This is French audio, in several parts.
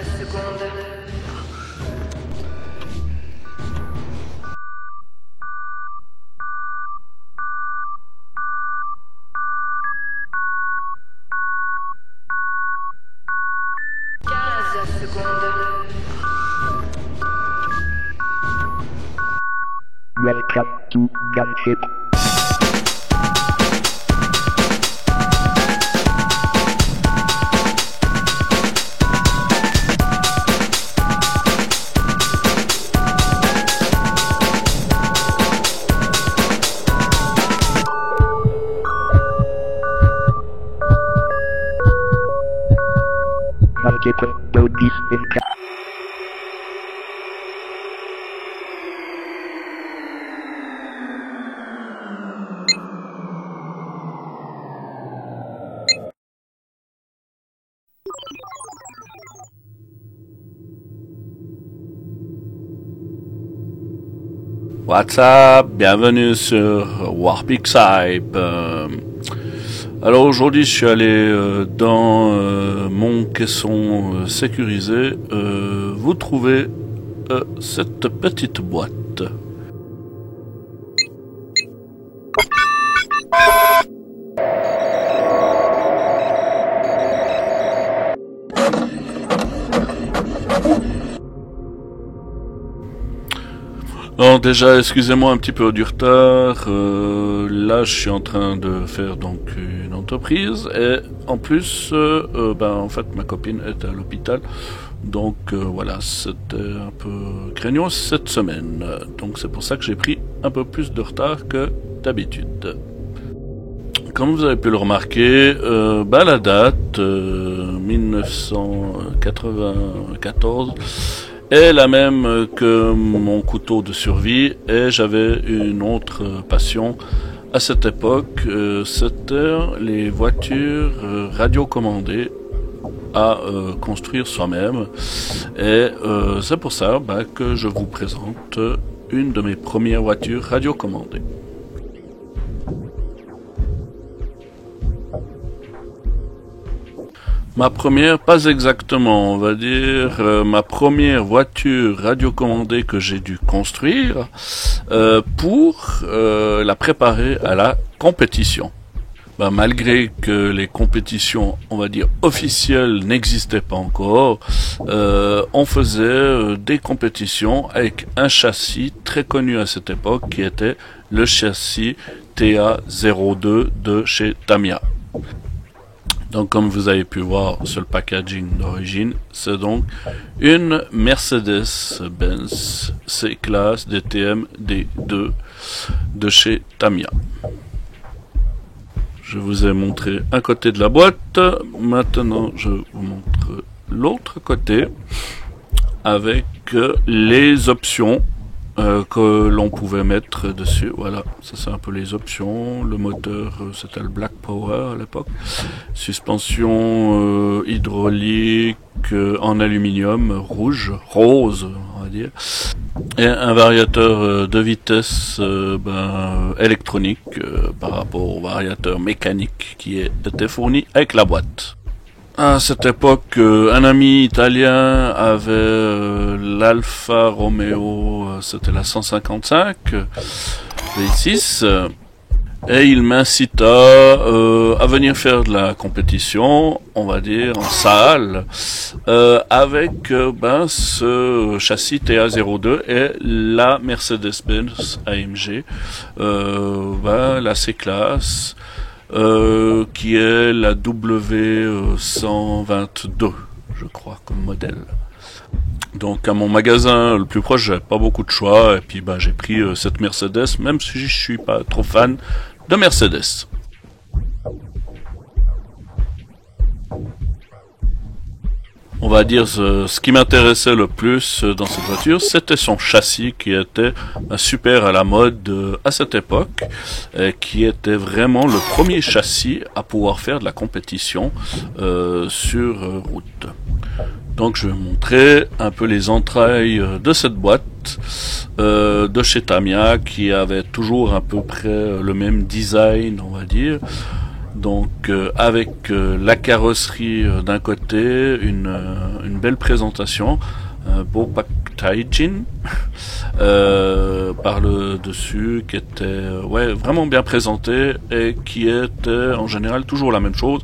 secondes. Welcome to Gunship. Gunship will be in What's up? Bienvenue sur Warpixhype. Alors aujourd'hui je suis allé dans mon caisson sécurisé. Vous trouvez cette petite boîte. Alors déjà, excusez-moi un petit peu du retard. Là, je suis en train de faire donc une entreprise et en plus, en fait, ma copine est à l'hôpital. Donc voilà, c'était un peu craignos cette semaine. Donc c'est pour ça que j'ai pris un peu plus de retard que d'habitude. Comme vous avez pu le remarquer, la date 1994 est la même que mon couteau de survie et j'avais une autre passion à cette époque, c'était les voitures radiocommandées à construire soi-même et c'est pour ça que je vous présente une de mes premières voitures radiocommandées. Ma première, pas exactement, on va dire ma première voiture radiocommandée que j'ai dû construire pour la préparer à la compétition. Malgré que les compétitions, on va dire officielles, n'existaient pas encore, on faisait des compétitions avec un châssis très connu à cette époque qui était le châssis TA02 de chez Tamiya. Donc comme vous avez pu voir sur le packaging d'origine, c'est donc une Mercedes-Benz C-Class DTM D2 de chez Tamiya. Je vous ai montré un côté de la boîte, maintenant je vous montre l'autre côté avec les options que l'on pouvait mettre dessus. Voilà, ça c'est un peu les options. Le moteur, c'était le Black Power à l'époque. Suspension hydraulique en aluminium rose, on va dire. Et un variateur de vitesse électronique par rapport au variateur mécanique qui était fourni avec la boîte. À cette époque, un ami italien avait l'Alfa Romeo, c'était la 155 V6, et il m'incita à venir faire de la compétition, on va dire en salle, avec ce châssis TA02 et la Mercedes-Benz AMG, la C-Class. Qui est la W122, je crois, comme modèle. Donc à mon magasin le plus proche, j'avais pas beaucoup de choix, et puis j'ai pris cette Mercedes, même si je suis pas trop fan de Mercedes. On va dire ce qui m'intéressait le plus dans cette voiture, c'était son châssis qui était super à la mode à cette époque, qui était vraiment le premier châssis à pouvoir faire de la compétition sur route. Donc je vais vous montrer un peu les entrailles de cette boîte de chez Tamiya qui avait toujours à peu près le même design, on va dire. Donc avec la carrosserie d'un côté, une belle présentation, un beau packaging par le dessus qui était vraiment bien présenté et qui était en général toujours la même chose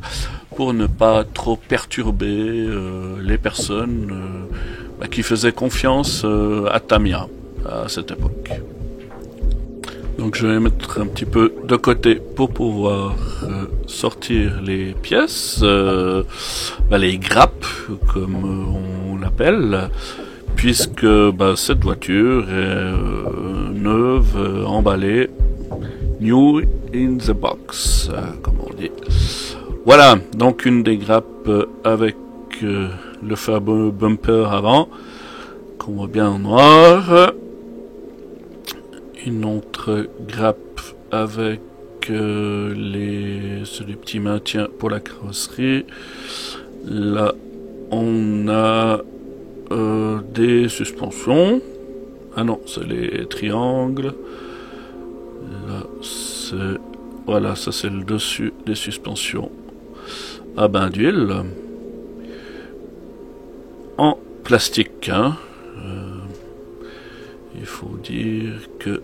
pour ne pas trop perturber les personnes qui faisaient confiance à Tamiya à cette époque. Donc je vais mettre un petit peu de côté pour pouvoir sortir les pièces, les grappes comme on l'appelle, puisque cette voiture est neuve, emballée, new in the box, comme on dit. Voilà, donc une des grappes avec le fameux bumper avant, qu'on voit bien en noir. Une autre grappe avec les petits maintiens pour la carrosserie. Là, on a des suspensions. Ah non, c'est les triangles. Là, c'est... Voilà, ça c'est le dessus des suspensions à bain d'huile. En plastique, hein. Il faut dire que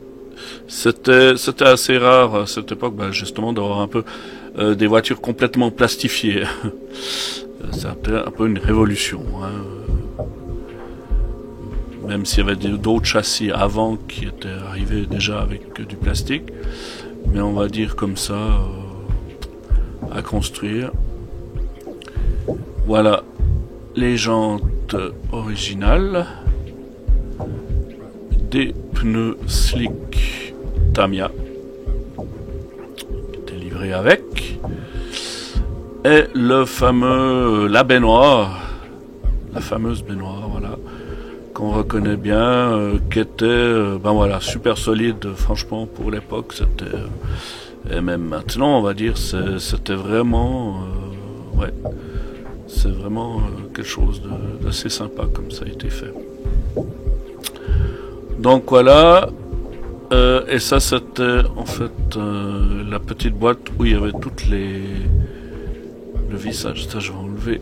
c'était assez rare à cette époque, justement, d'avoir un peu des voitures complètement plastifiées. C'était un peu une révolution, hein. Même s'il y avait d'autres châssis avant qui étaient arrivés déjà avec du plastique, mais on va dire comme ça à construire. Voilà les jantes originales. Des pneus slick Tamiya qui étaient livrés avec, et le fameux la fameuse baignoire, voilà, qu'on reconnaît bien, qui était super solide, franchement, pour l'époque. C'était et même maintenant, on va dire, c'était vraiment c'est vraiment quelque chose d'assez sympa comme ça a été fait. Donc voilà, et ça c'était en fait la petite boîte où il y avait toutes le vissage. Ça je vais enlever.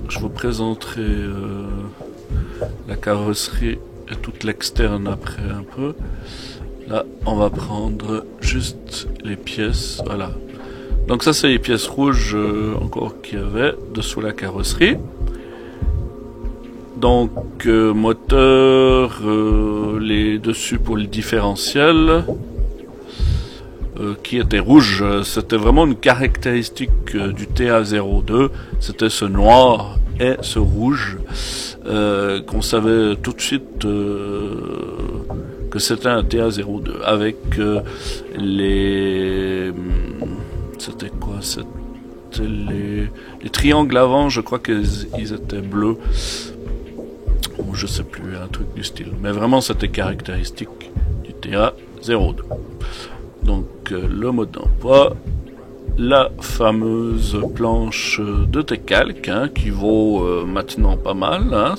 Je vous présenterai la carrosserie et toute l'externe après un peu. Là on va prendre juste les pièces, voilà. Donc ça c'est les pièces rouges encore qu'il y avait dessous la carrosserie. Donc moteur, les dessus pour le différentiel qui était rouge. C'était vraiment une caractéristique du TA02. C'était ce noir et ce rouge qu'on savait tout de suite que c'était un TA02 avec les... C'était quoi? C'était les triangles avant, je crois qu'ils étaient bleus. Ou je sais plus, un truc du style. Mais vraiment, c'était caractéristique du TA02. Donc, le mode d'emploi, la fameuse planche de T-Calc, hein, qui vaut maintenant pas mal. Hein,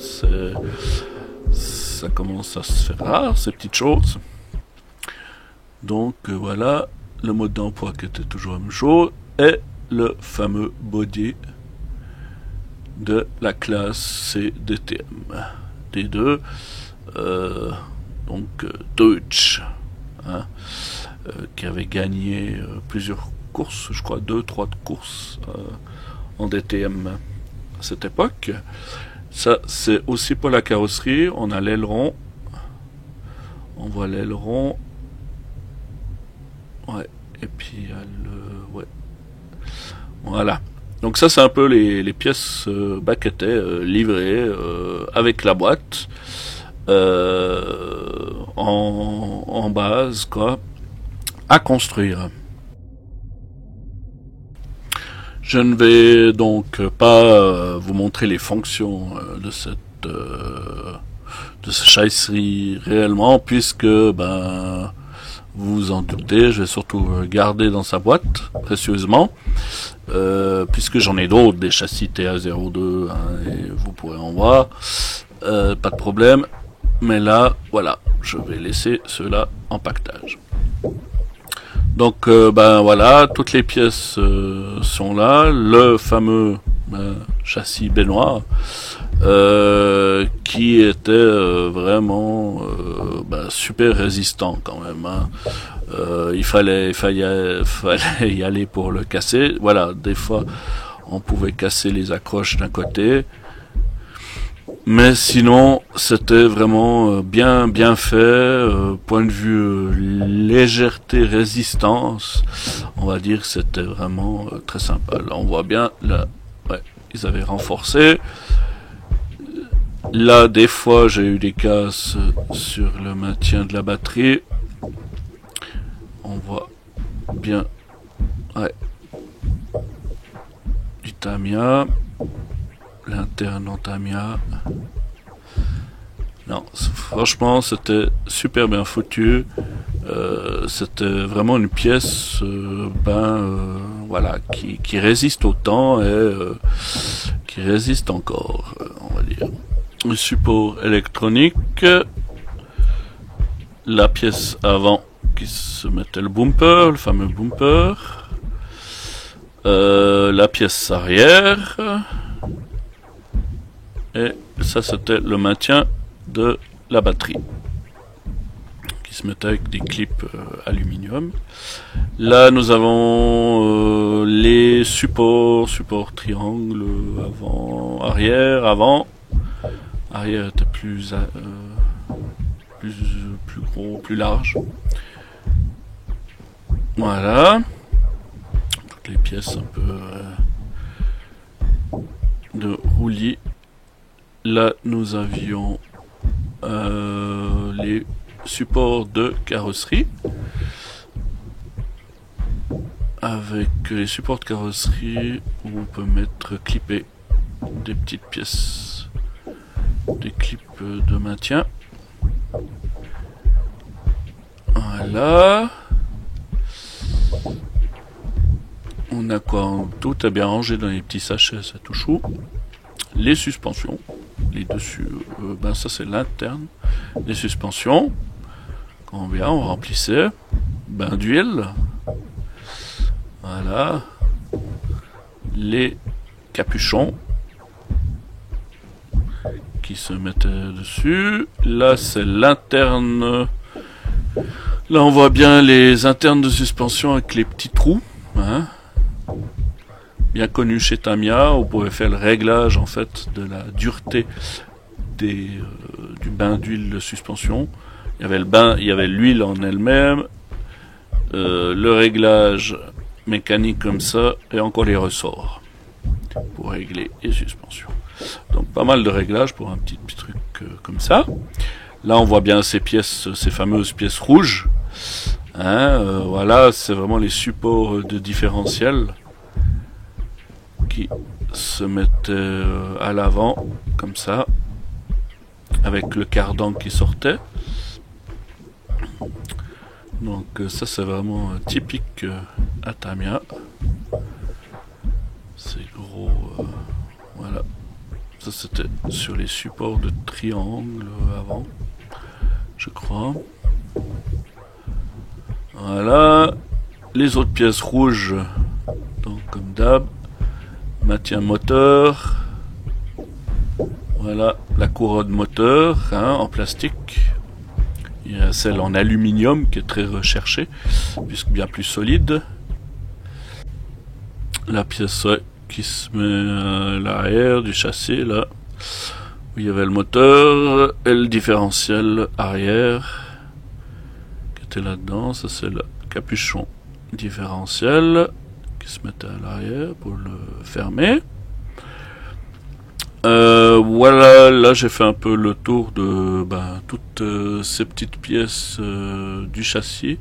ça commence à se faire rare, ces petites choses. Donc, voilà, le mode d'emploi qui était toujours la même chose, et le fameux body de la classe CDTM. D2, donc Deutsch, hein, qui avait gagné plusieurs courses, je crois 2-3 courses en DTM à cette époque. Ça c'est aussi pour la carrosserie. On a l'aileron, on voit l'aileron, et puis il y a voilà. Donc ça c'est un peu les pièces qui étaient livrées avec la boîte en base, quoi, à construire. Je ne vais donc pas vous montrer les fonctions de cette chasserie réellement, puisque vous vous en doutez, je vais surtout garder dans sa boîte précieusement, puisque j'en ai d'autres, des châssis TA02, hein, et vous pourrez en voir, pas de problème. Mais là, voilà, je vais laisser ceux-là en pactage. Donc voilà, toutes les pièces sont là. Le fameux châssis Benoît qui était vraiment super résistant quand même. Hein. Il fallait y aller pour le casser. Voilà, des fois on pouvait casser les accroches d'un côté. Mais sinon, c'était vraiment bien fait. Point de vue légèreté, résistance, on va dire que c'était vraiment très sympa. Là, on voit bien, là, ouais, ils avaient renforcé. Là, des fois, j'ai eu des casses sur le maintien de la batterie. On voit bien, ouais, du Tamiya. L'interne en Tamiya. Non, franchement, c'était super bien foutu. C'était vraiment une pièce, voilà, qui résiste au temps et qui résiste encore, on va dire. Le support électronique, la pièce avant qui se mettait le bumper, le fameux bumper, la pièce arrière. Et ça, c'était le maintien de la batterie qui se mettait avec des clips aluminium. Là, nous avons les supports triangle, avant. Arrière était plus gros, plus large. Voilà. Toutes les pièces un peu de roulis. Là, nous avions les supports de carrosserie. Avec les supports de carrosserie où on peut clipper des petites pièces, des clips de maintien. Voilà. On a quoi? Tout est bien rangé dans les petits sachets, c'est tout chou. Les suspensions, les dessus, ça c'est l'interne. Les suspensions, quand on remplissait, bain d'huile, voilà, les capuchons qui se mettaient dessus. Là c'est l'interne, là on voit bien les internes de suspension avec les petits trous, hein. Bien connu chez Tamiya, on pouvait faire le réglage en fait de la dureté du bain d'huile de suspension. Il y avait l'huile en elle-même, le réglage mécanique comme ça, et encore les ressorts pour régler les suspensions. Donc pas mal de réglages pour un petit truc comme ça. Là on voit bien ces fameuses pièces rouges. Hein, voilà, c'est vraiment les supports de différentiel qui se mettaient à l'avant, comme ça, avec le cardan qui sortait. Donc ça c'est vraiment typique à Tamiya. C'est gros, voilà. Ça c'était sur les supports de triangle avant, je crois. Voilà, les autres pièces rouges, donc comme d'hab, maintien moteur, voilà la couronne moteur, hein, en plastique. Il y a celle en aluminium qui est très recherchée, puisque bien plus solide. La pièce qui se met à l'arrière du châssis, là, où il y avait le moteur et le différentiel arrière qui était là-dedans. Ça c'est le capuchon différentiel qui se mettait à l'arrière pour le fermer. Voilà, là j'ai fait un peu le tour de toutes ces petites pièces du châssis.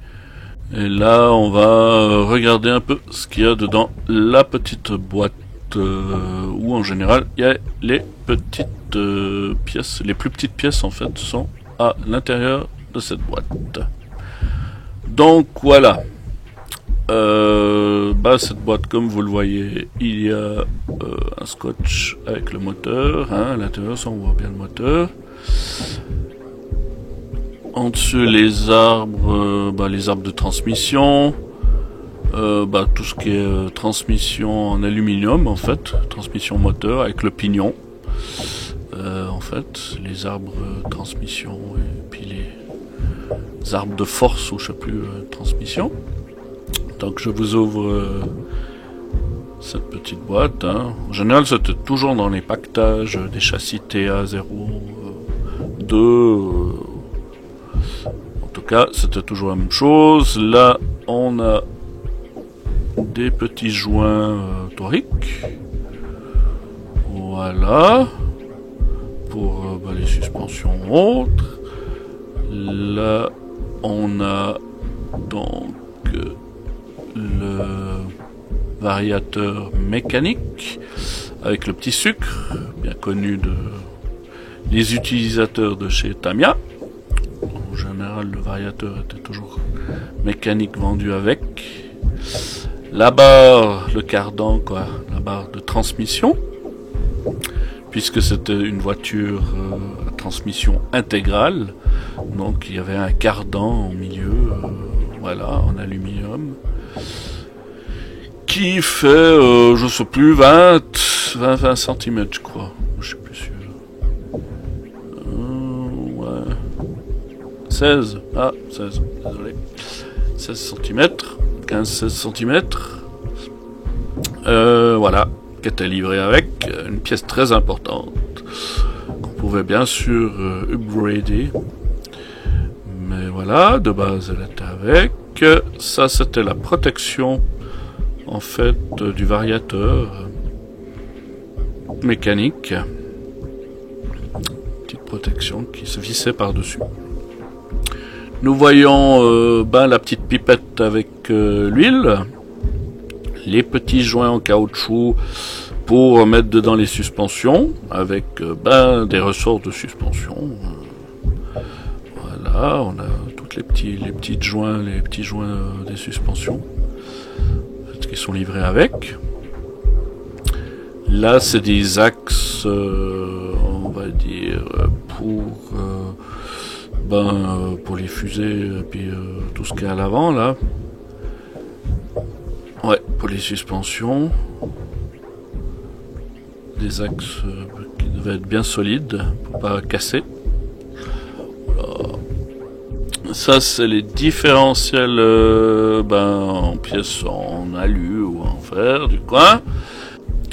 Et là on va regarder un peu ce qu'il y a dedans la petite boîte où en général il y a les petites pièces, les plus petites pièces en fait sont à l'intérieur de cette boîte. Donc voilà. Cette boîte, comme vous le voyez, il y a un scotch avec le moteur, hein, à l'intérieur, ça on voit bien le moteur. En dessus les arbres de transmission, tout ce qui est transmission en aluminium, en fait, transmission moteur avec le pignon. En fait, les arbres transmission et puis les arbres de force ou je sais plus transmission. Donc je vous ouvre cette petite boîte. Hein. En général, c'était toujours dans les pactages des châssis TA02. En tout cas, c'était toujours la même chose. Là, on a des petits joints toriques. Voilà. Pour les suspensions autres. Là, on a donc le variateur mécanique avec le petit sucre, bien connu des utilisateurs de chez Tamiya. En général, le variateur était toujours mécanique vendu avec. La barre, le cardan, quoi, la barre de transmission, puisque c'était une voiture à transmission intégrale, donc il y avait un cardan au milieu, en aluminium, qui fait, je sais plus, 20 cm, je crois, je suis plus sûr. 16, 16, désolé, 16 cm, 15-16 cm, qui était livré avec une pièce très importante qu'on pouvait bien sûr upgrader, mais voilà, de base elle était avec. Ça c'était la protection en fait du variateur mécanique, petite protection qui se vissait par dessus. Nous voyons la petite pipette avec l'huile, les petits joints en caoutchouc pour mettre dedans les suspensions avec des ressorts de suspension. Voilà, on a tous les petits joints des suspensions qui sont livrés avec. Là, c'est des axes, on va dire, pour les fusées et puis tout ce qui est à l'avant là. Ouais, pour les suspensions. Des axes qui devaient être bien solides pour pas casser. Voilà. Ça c'est les différentiels en pièces en alu ou en fer du coin.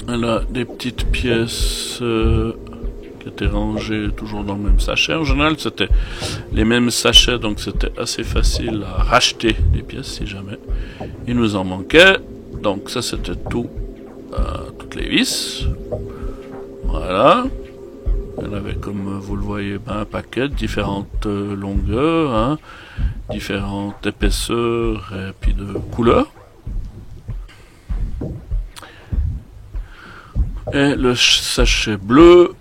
Là des petites pièces qui étaient rangées toujours dans le même sachet. En général c'était les mêmes sachets, donc c'était assez facile à racheter des pièces si jamais il nous en manquait. Donc ça c'était toutes les vis. Voilà. Il y en avait, comme vous le voyez, un paquet, différentes longueurs, hein, différentes épaisseurs et puis de couleurs. Et le sachet bleu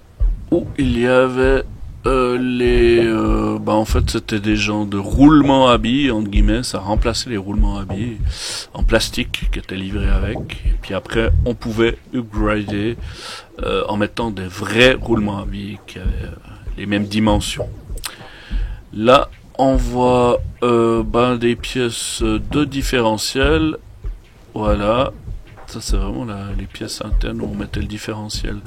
où il y avait en fait c'était des genres de roulements à billes, entre guillemets, ça remplaçait les roulements à billes en plastique qui étaient livrés avec, et puis après on pouvait upgrader en mettant des vrais roulements à billes qui avaient les mêmes dimensions. Là on voit des pièces de différentiel, voilà, ça c'est vraiment les pièces internes où on mettait le différentiel.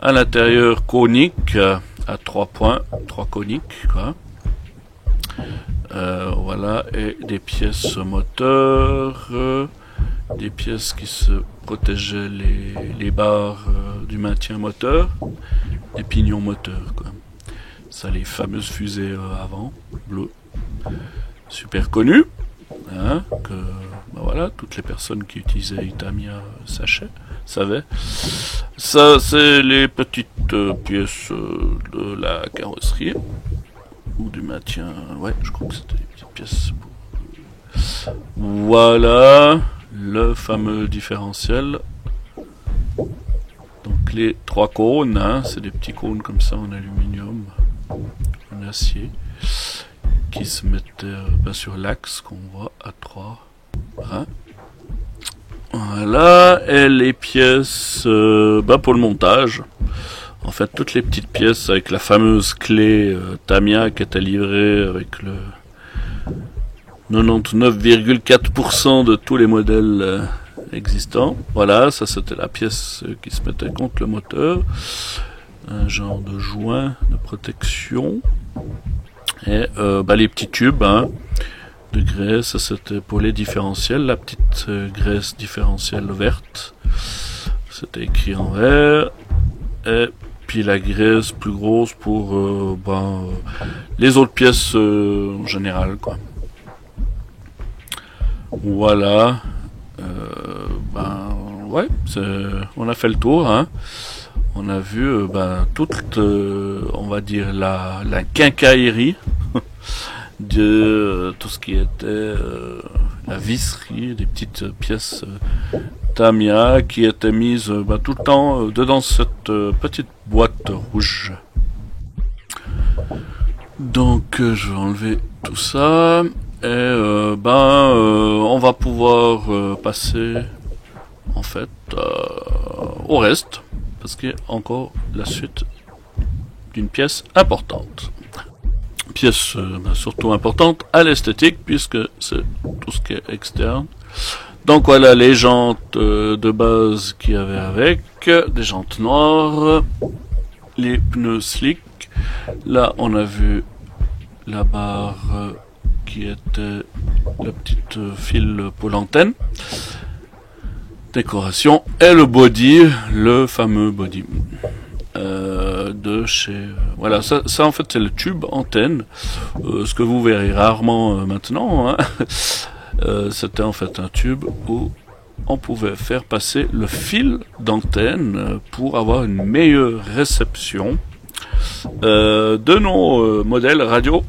À l'intérieur conique, à 3 points, 3 coniques, quoi. Voilà, et des pièces moteurs, des pièces qui se protégeaient les barres du maintien moteur, des pignons moteurs, quoi. Ça, les fameuses fusées avant, bleues, super connues, hein, que voilà, toutes les personnes qui utilisaient Tamiya savaient. Ça, c'est les petites pièces de la carrosserie ou du maintien. Ouais, je crois que c'était des petites pièces. Voilà le fameux différentiel. Donc les 3 cônes, hein, c'est des petits cônes comme ça en aluminium, en acier, qui se mettaient sur l'axe qu'on voit à 3. Hein. Voilà, et les pièces pour le montage. En fait, toutes les petites pièces avec la fameuse clé Tamiya qui était livrée avec 99,4% de tous les modèles existants. Voilà, ça c'était la pièce qui se mettait contre le moteur. Un genre de joint de protection. Et les petits tubes de graisse, ça c'était pour les différentiels. La petite graisse différentielle verte. C'était écrit en vert. Et puis la graisse plus grosse pour les autres pièces en général, quoi. Voilà. On a fait le tour, hein. On a vu toute, on va dire, la quincaillerie de tout ce qui était la visserie, des petites pièces Tamiya qui étaient mises tout le temps dedans cette petite boîte rouge. Donc je vais enlever tout ça et on va pouvoir passer en fait au reste parce qu'il y a encore la suite d'une pièce importante. Pièce surtout importante à l'esthétique puisque c'est tout ce qui est externe. Donc voilà les jantes de base qu'il y avait avec, des jantes noires, les pneus slick. Là on a vu la barre qui était la petite fil pour l'antenne, décoration, et le body, le fameux body de chez... voilà, ça en fait c'est le tube antenne, ce que vous verrez rarement maintenant, hein. C'était en fait un tube où on pouvait faire passer le fil d'antenne pour avoir une meilleure réception de nos modèles radio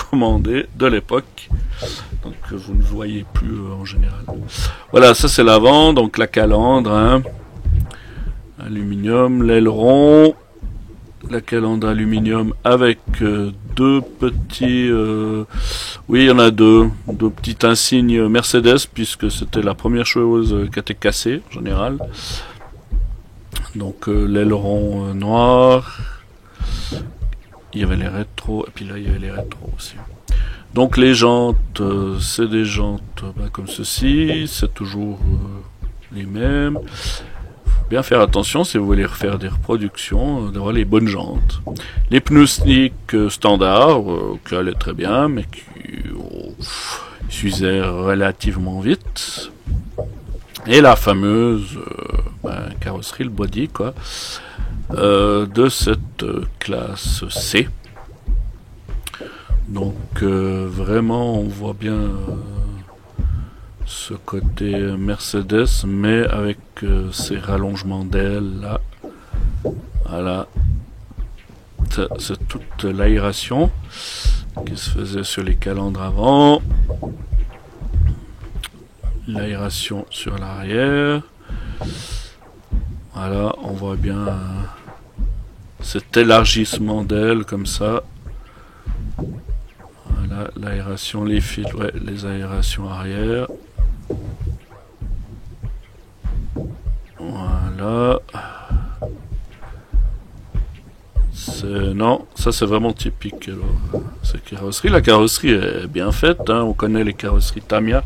commandés de l'époque. Donc vous ne voyez plus en général. Voilà, ça c'est l'avant, donc la calandre, aluminium, l'aileron, la calandre aluminium avec deux petits... oui, il y en a deux petits insignes Mercedes, puisque c'était la première chose qui était cassée, en général. Donc l'aileron noir, il y avait les rétros, et puis là il y avait les rétros aussi. Donc les jantes, c'est des jantes comme ceci, c'est toujours les mêmes. Bien faire attention si vous voulez refaire des reproductions, d'avoir les bonnes jantes. Les pneus slick standards, qui allaient très bien, mais qui s'usaient relativement vite. Et la fameuse carrosserie, le body, quoi, de cette classe C. Donc vraiment, on voit bien ce côté Mercedes, mais avec ces rallongements d'ailes là. Voilà, c'est toute l'aération qui se faisait sur les calandres avant, l'aération sur l'arrière. Voilà, on voit bien cet élargissement d'ailes comme ça. Voilà, l'aération, les fils, les aérations arrière. Voilà. Non, ça c'est vraiment typique. Alors, cette carrosserie. La carrosserie est bien faite, hein. On connaît les carrosseries Tamiya,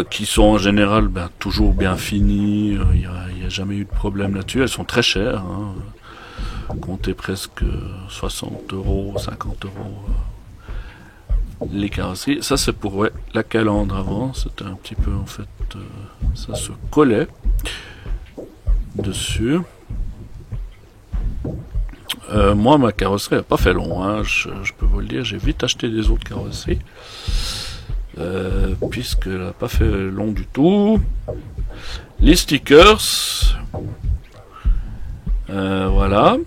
qui sont en général toujours bien finies. Il n'y a jamais eu de problème là-dessus. Elles sont très chères, hein. Comptez presque 60 €, 50 € les carrosseries. Ça c'est pour la calandre avant. C'était un petit peu en fait, ça se collait dessus. Moi ma carrosserie n'a pas fait long, hein. Je peux vous le dire, j'ai vite acheté des autres carrosseries puisqu'elle n'a pas fait long du tout. Les stickers, voilà,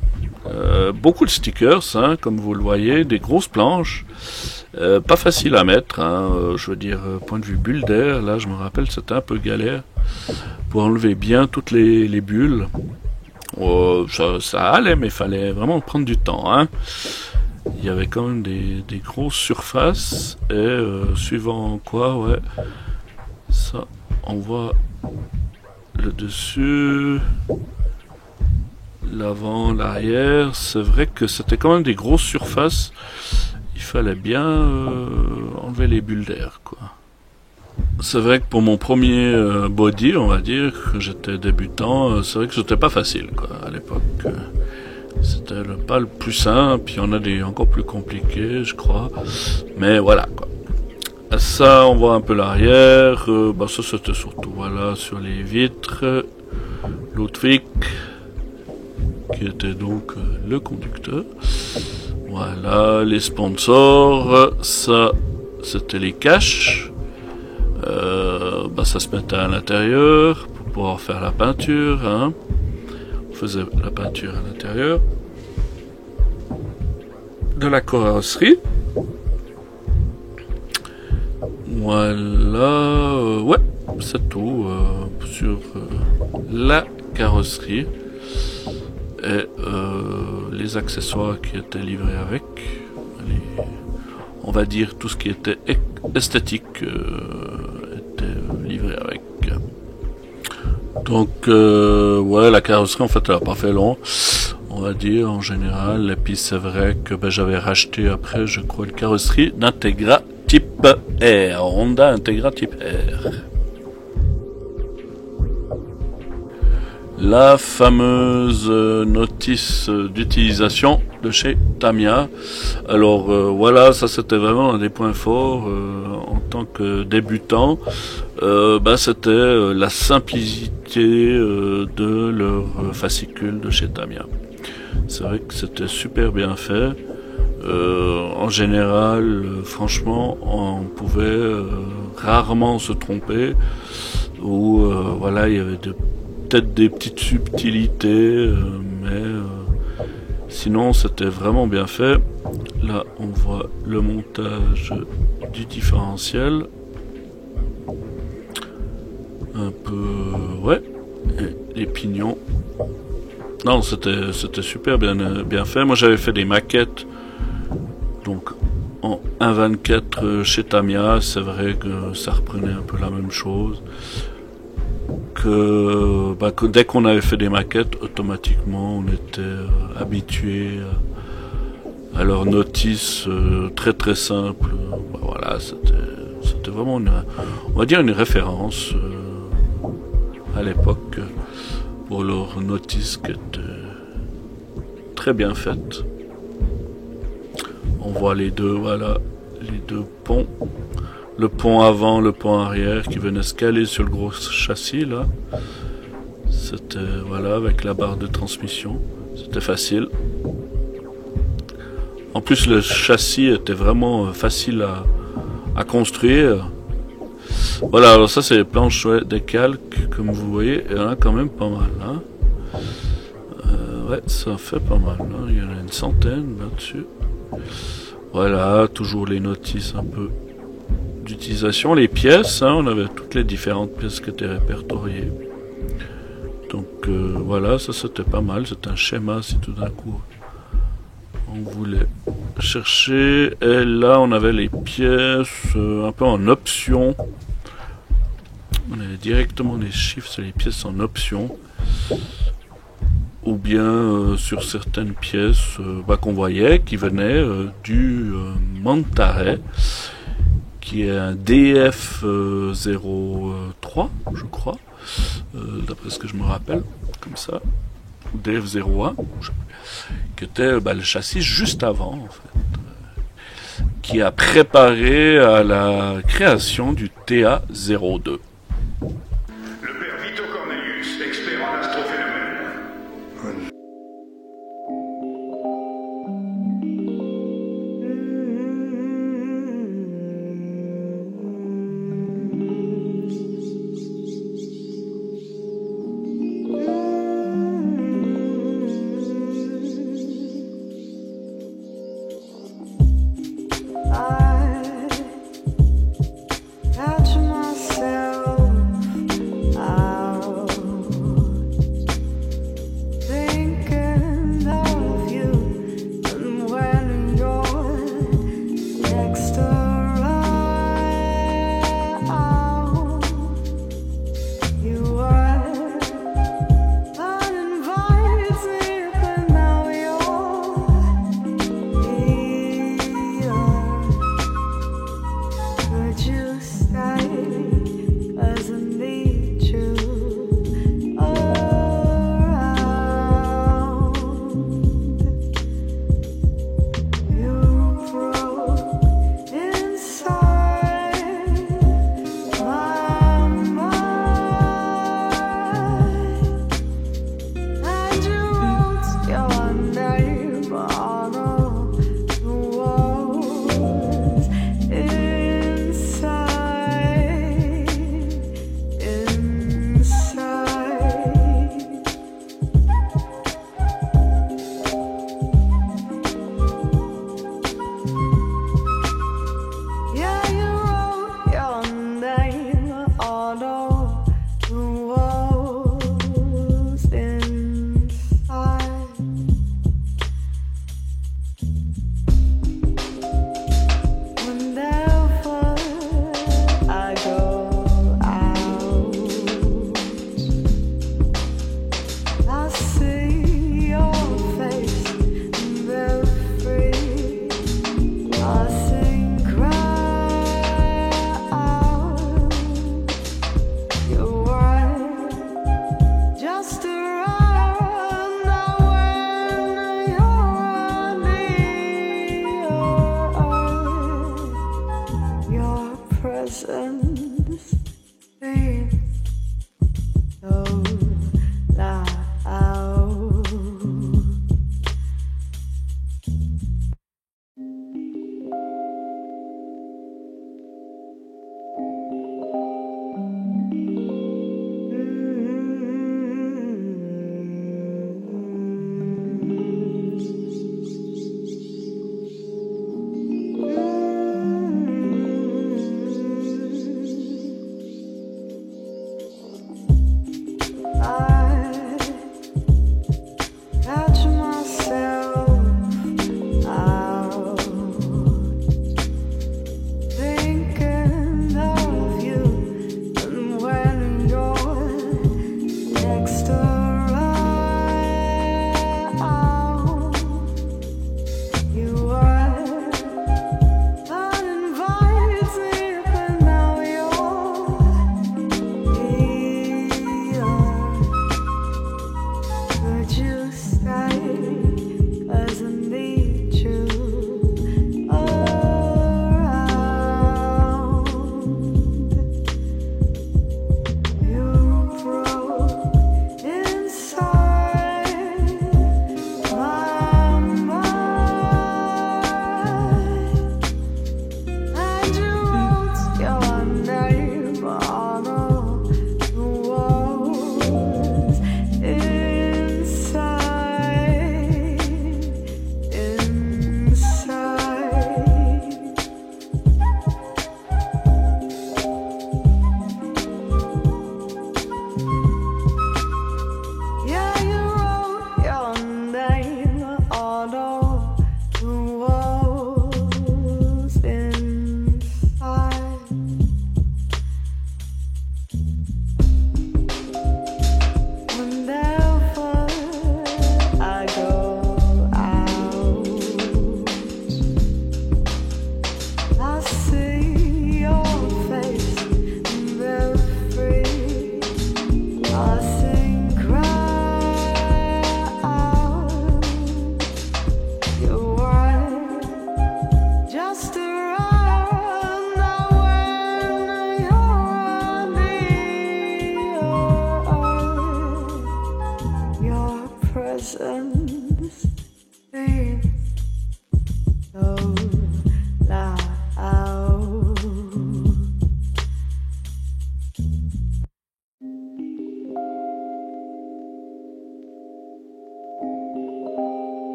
beaucoup de stickers, hein, comme vous le voyez, des grosses planches, pas facile à mettre, hein, je veux dire, point de vue bulle d'air, là je me rappelle c'était un peu galère pour enlever bien toutes les bulles. Ça allait, mais il fallait vraiment prendre du temps, hein. Il y avait quand même des grosses surfaces, et suivant quoi, ça, on voit le dessus, l'avant, l'arrière. C'est vrai que c'était quand même des grosses surfaces. Il fallait bien enlever les bulles d'air, quoi. C'est vrai que pour mon premier body, on va dire, que j'étais débutant, c'est vrai que c'était pas facile, quoi, à l'époque. C'était pas le plus simple, puis il y en a des encore plus compliqués, je crois. Mais voilà, quoi. Ça, on voit un peu l'arrière. Ça, c'était surtout, voilà, sur les vitres. Ludwig, qui était donc le conducteur. Voilà, les sponsors. Ça, c'était les caches. Ça se mettait à l'intérieur pour pouvoir faire la peinture, hein. On faisait la peinture à l'intérieur de la carrosserie. Voilà, ouais, c'est tout sur la carrosserie et les accessoires qui étaient livrés avec. On va dire tout ce qui était esthétique était livré avec. Donc, ouais, la carrosserie, en fait, elle a pas fait long, on va dire, en général. Et puis, c'est vrai que j'avais racheté après, je crois, une carrosserie d'Integra type R, Honda Integra type R. La fameuse notice d'utilisation de chez Tamiya. Alors voilà, ça c'était vraiment un des points forts en tant que débutant. C'était la simplicité de leur fascicule de chez Tamiya. C'est vrai que c'était super bien fait. En général, franchement, on pouvait rarement se tromper. Ou voilà, il y avait peut-être des petites subtilités, mais sinon c'était vraiment bien fait. Là, on voit le montage du différentiel. Un peu, ouais, et les pignons. Non, c'était super bien fait. Moi, j'avais fait des maquettes, donc en 1.24 chez Tamiya. C'est vrai que ça reprenait un peu la même chose. Que dès qu'on avait fait des maquettes, automatiquement, on était habitué à leur notice très très simple. Voilà, c'était vraiment on va dire une référence à l'époque pour leur notice qui était très bien faite. On voit les deux ponts. Le pont avant, le pont arrière qui venait se caler sur le gros châssis là. C'était voilà avec la barre de transmission. C'était facile. En plus le châssis était vraiment facile à construire. Voilà, alors ça c'est les planches des calques, comme vous voyez, il y en a quand même pas mal. Hein. Ouais, ça fait pas mal. Hein. Il y en a une centaine là-dessus. Voilà, toujours les notices un peu d'utilisation, les pièces, hein, on avait toutes les différentes pièces qui étaient répertoriées. Donc voilà, ça c'était pas mal, c'est un schéma si tout d'un coup on voulait chercher. Et là on avait les pièces un peu en option. On avait directement les chiffres sur les pièces en option. Ou bien sur certaines pièces qu'on voyait qui venaient du Mantaret, qui est un DF03, je crois, d'après ce que je me rappelle, comme ça, ou DF01, qui était le châssis juste avant, en fait, qui a préparé à la création du TA02. Le père Vito Cornelius, expert en astrophénomènes. I catch myself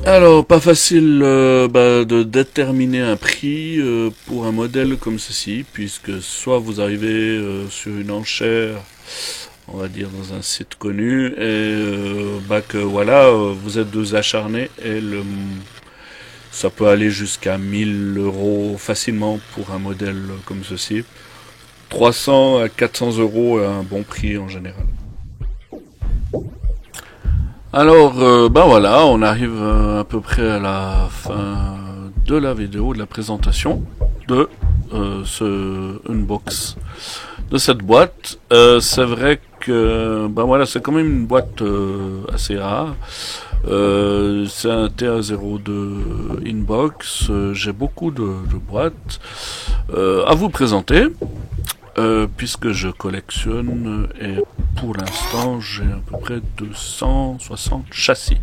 Alors, pas facile de déterminer un prix pour un modèle comme ceci, puisque soit vous arrivez sur une enchère, on va dire dans un site connu, et que voilà, vous êtes deux acharnés, et ça peut aller jusqu'à 1000 € facilement pour un modèle comme ceci. 300 à 400 € est un bon prix en général. Alors, voilà, on arrive à peu près à la fin de la vidéo, de la présentation de ce unbox de cette boîte. C'est vrai que, c'est quand même une boîte assez rare. C'est un TA02 Inbox. J'ai beaucoup de boîtes à vous présenter. Puisque je collectionne et pour l'instant j'ai à peu près 260 châssis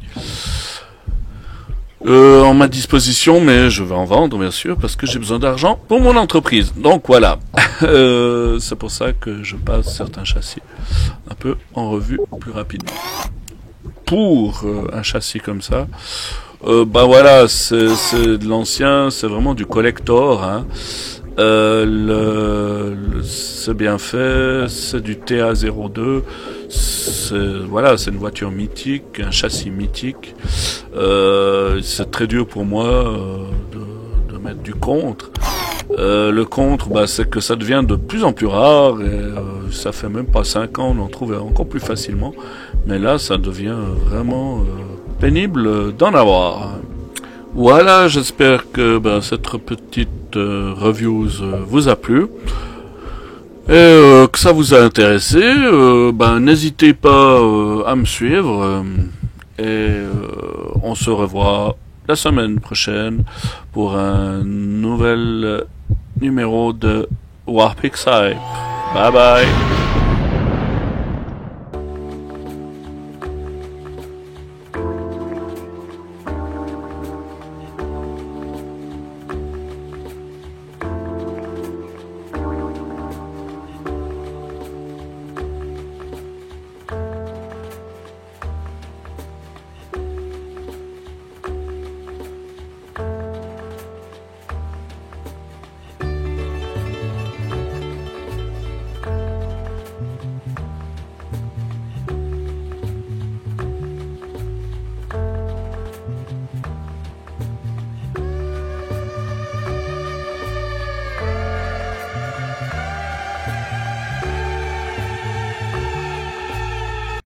en ma disposition, mais je vais en vendre bien sûr parce que j'ai besoin d'argent pour mon entreprise. Donc voilà, c'est pour ça que je passe certains châssis un peu en revue plus rapidement. Pour un châssis comme ça, c'est de l'ancien, c'est vraiment du collector, hein. C'est bien fait, c'est du TA02, c'est une voiture mythique, un châssis mythique. C'est très dur pour moi de mettre du contre. Le contre, c'est que ça devient de plus en plus rare et ça fait même pas 5 ans, on en trouve encore plus facilement. Mais là, ça devient vraiment pénible d'en avoir. Voilà, j'espère que cette petite review vous a plu et que ça vous a intéressé. N'hésitez pas à me suivre et on se revoit la semaine prochaine pour un nouvel numéro de Warpix Hype. Bye bye.